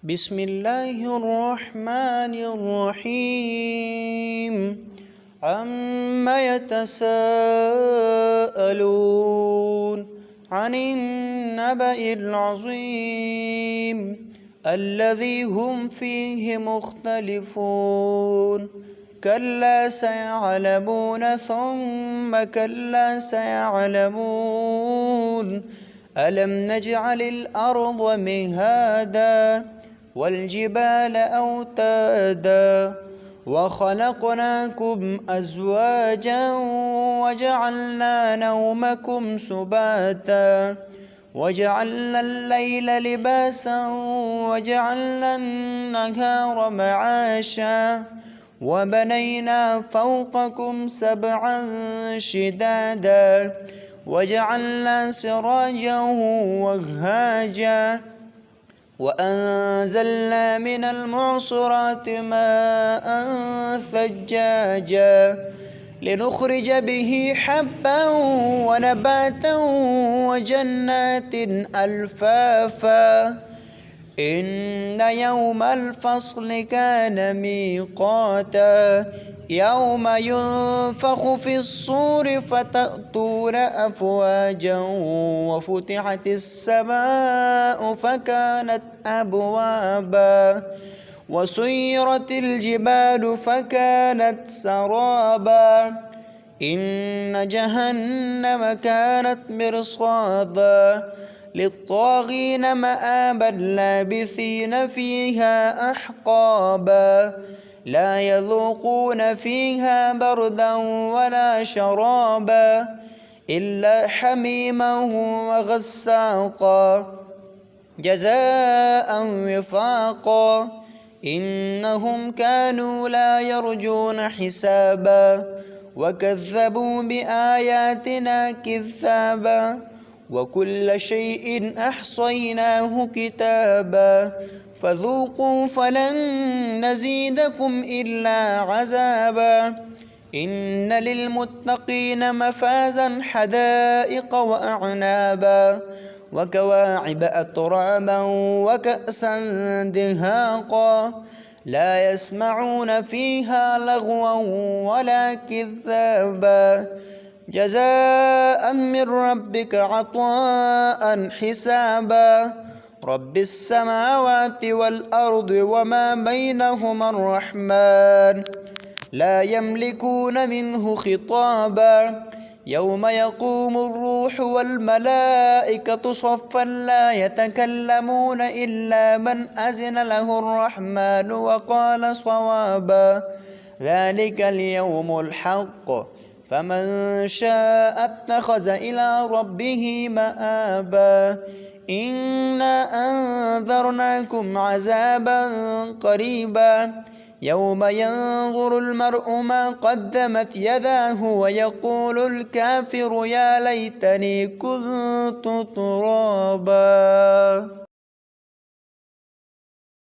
بسم الله الرحمن الرحيم عما يتساءلون عن النبأ العظيم الذي هم فيه مختلفون كلا سيعلمون ثم كلا سيعلمون ألم نجعل الأرض مهادا والجبال أوتادا وخلقناكم أزواجا وجعلنا نومكم سباتا وجعلنا الليل لباسا وجعلنا النهار معاشا وبنينا فوقكم سبعا شدادا وجعلنا سراجا وهاجا وأنزلنا من المعصرات ماء ثجاجا لنخرج به حبا ونباتا وجنات ألفافا إن يوم الفصل كان ميقاتا يوم ينفخ في الصور فتأتون أفواجا وفتحت السماء فكانت أبوابا وسيرت الجبال فكانت سرابا إن جهنم كانت مرصادا للطاغين مآبا لابثين فيها أحقابا لا يذوقون فيها بردا ولا شرابا إلا حميما وغساقا جزاء وفاقا إنهم كانوا لا يرجون حسابا وكذبوا بآياتنا كذابا وكل شيء أحصيناه كتابا فذوقوا فلن نزيدكم إلا عذابا إن للمتقين مفازا حدائق وأعنابا وكواعب أترابا وكأسا دهاقا لا يسمعون فيها لغوا ولا كذابا جزاء من ربك عطاء حسابا رب السماوات والأرض وما بينهما الرحمن لا يملكون منه خطابا يوم يقوم الروح والملائكة صفا لا يتكلمون إلا من أذن له الرحمن وقال صوابا ذلك اليوم الحق فمن شاء اتخذ إلى ربه مآبا إنا أنذرناكم عذابا قريبا يوم ينظر المرء ما قدمت يداه ويقول الكافر يا ليتني كنت ترابا.